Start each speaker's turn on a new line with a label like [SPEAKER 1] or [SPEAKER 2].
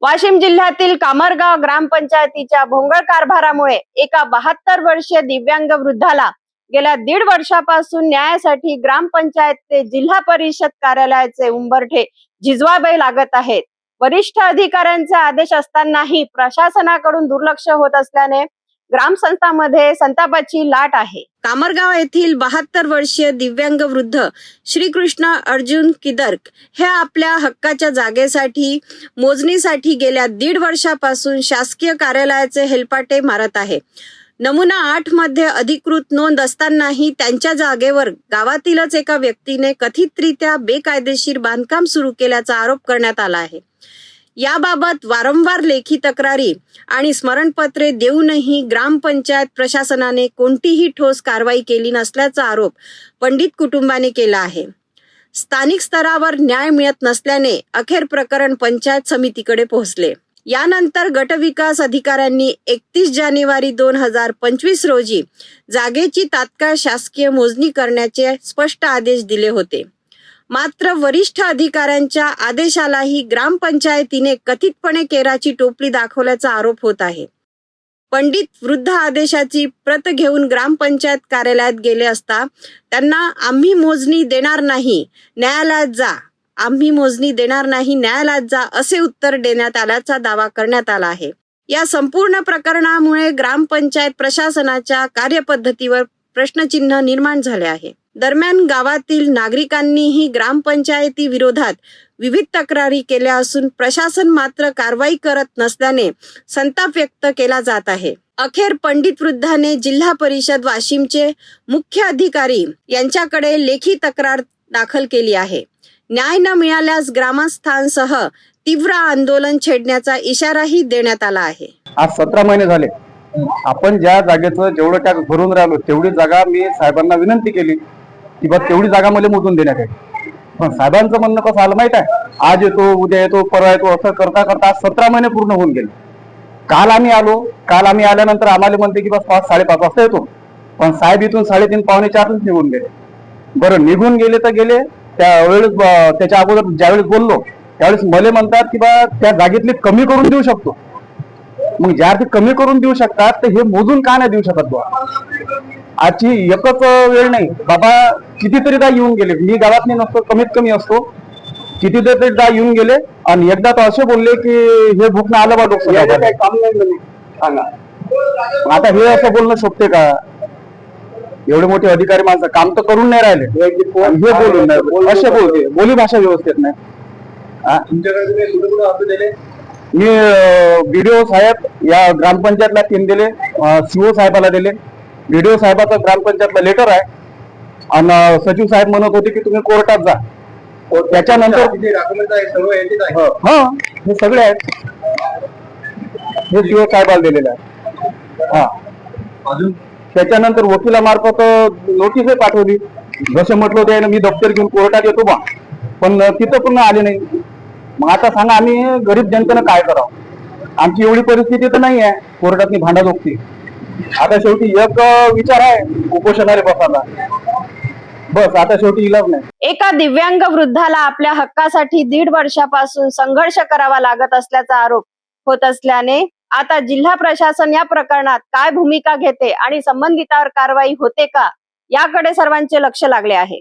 [SPEAKER 1] वाशिम जिल्ह्यातील कामरगाव ग्रामपंचायतीच्या भोंगळ कारभारामुळे एका 72 वर्षीय दिव्यांग वृद्धाला गेल्या 1.5 वर्षापासून न्यायासाठी ग्रामपंचायत ते जिल्हा परिषद कार्यालयाचे उंबरठे झिजवावे लागत आहेत। वरिष्ठ अधिकाऱ्यांचे आदेश असतानाही प्रशासनाकडून दुर्लक्ष होत असल्याने ग्रामसंस्थांमध्ये संतापाची लाट आहे। कामरगाव येथील 72 वर्षीय दिव्यांग वृद्ध श्रीकृष्ण अर्जुन किदर्क हे आपल्या हक्काच्या जागेसाठी मोजणीसाठी गेल्या 1.5 वर्षापासून शासकीय कार्यालयाचे हेलपाटे मारत आहे। नमुना 8 मध्ये अधिकृत नोंद असतानाही त्यांच्या जागेवर गावातीलच एका व्यक्तीने कथितरित्या बेकायदेशीर बांधकाम सुरू केल्याचा आरोप करण्यात आला आहे। याबाबत वारंवार लेखी तक्रारी आणि स्मरणपत्रे देऊनही ग्रामपंचायत प्रशासनाने कोणतीही ठोस कारवाई केली नसल्याचा आरोप पंडित कुटुंबाने केला आहे। स्थानिक स्तरावर न्याय मिळत नसल्याने अखेर प्रकरण पंचायत समितीकडे पोहोचले। यानंतर गटविकास अधिकाऱ्यांनी 31 जानेवारी 2025 रोजी जागेची तात्काळ शासकीय मोजणी करण्याचे स्पष्ट आदेश दिले होते। मात्र वरिष्ठ अधिकाऱ्यांच्या आदेशालाही ग्रामपंचायतीने कथितपणे केराची टोपली दाखवल्याचा आरोप होत आहे। पंडित वृद्ध आदेशाची प्रत घेऊन ग्रामपंचायत कार्यालयात गेले असता त्यांना आम्ही मोजणी देणार नाही, न्यायालयात जा, आम्ही मोजणी देणार नाही, न्यायालयात जा असे उत्तर देण्यात आल्याचा दावा करण्यात आला आहे। या संपूर्ण प्रकरणामुळे ग्रामपंचायत प्रशासनाच्या कार्यपद्धतीवर प्रश्नचिन्ह निर्माण झाले आहे। दरम्यान गावातील नागरिकांनीही ग्रामपंचायती विरोधात विविध तक्रारी केल्या असून प्रशासन मात्र कारवाई करत नसल्याने संताप व्यक्त केला जात आहे। अखेर पंडित वृद्धाने जिल्हा परिषद वाशिमचे मुख्य अधिकारी यांच्याकडे लेखी तक्रार दाखल केली आहे। न्याय न मिळाल्यास ग्रामस्थांसह तीव्र आंदोलन छेडण्याचा इशाराही देण्यात आला आहे।
[SPEAKER 2] आज 17 महिने झाले आपण ज्या जागेचं जेवढं टॅक्स भरून राहिलो तेवढी जागा मी साहेबांना विनंती केली की बा तेवढी जागा मला मोजून देण्यात आहे। पण साहेबांचं म्हणणं कसं आलं माहित आहे, आज येतो उद्या येतो परवा येतो असं करता करता आज 17 महिने पूर्ण होऊन गेले। काल आम्ही आल्यानंतर आम्हाला म्हणते की बस 5-5:30 वाजता येतो, पण साहेब इथून 3:30 पावणे 4 निघून गेले। बरं निघून गेले तर गेले, त्यावेळेस त्याच्या अगोदर ज्यावेळेस बोललो त्यावेळेस मला म्हणतात की बा त्या जागेतली कमी करून देऊ शकतो। मग ज्या ते कमी करून देऊ शकतात तर हे मोजून का नाही देऊ शकत बा? आजची एकच वेळ नाही बाबा, कितीतरीदा येऊन गेले, मी गावात नाही नसतो कमीत कमी असतो, कितीतरीदा येऊन गेले आणि एकदा तर असे बोलले की हे भूक आलं बा लोकसभा काम नाही सांगा। आता हे असं बोलणं शोभते का? एवढे मोठे अधिकारी माणसं काम तर करून नाही राहिले, हे बोलून असे बोलते, बोली भाषा व्यवस्थित नाही। मी बीडीओ साहेब या ग्रामपंचायतला 3 दिले, सीओ साहेबाला दिले, बीडीओ साहेबाचा ग्रामपंचायतला लेटर आहे आणि सचिव साहेब म्हणत होते की तुम्ही कोर्टात जा। त्याच्यानंतर हे सगळे आहेत, हे सीओ साहेबाला दिलेले आहे। हा अजून त्याच्यानंतर वकिलामार्फत नोटीस पाठवली, जसे म्हटलं होते मी दप्तर घेऊन कोर्टात येतो बा, पण तिथं पण आले नाही। मग आता सांगा आम्ही गरीब जनतेनं काय करावं? आमची एवढी परिस्थिती तर नाही आहे कोर्टातनी भांडाजोगती। आता शेवटी एक विचार आहे उपोषणाला बसायला, बस आता शेवटी इलाज नाही।
[SPEAKER 1] एका दिव्यांग वृद्धाला आपल्या हक्कासाठी 1.5 वर्षापासून संघर्ष करावा लागत असल्याचा आरोप होत असल्याने आता जिल्हा प्रशासन या प्रकरणात काय भूमिका घेते आणि संबंधितांवर कारवाई होते का याकडे सर्वांचे लक्ष लागले आहे।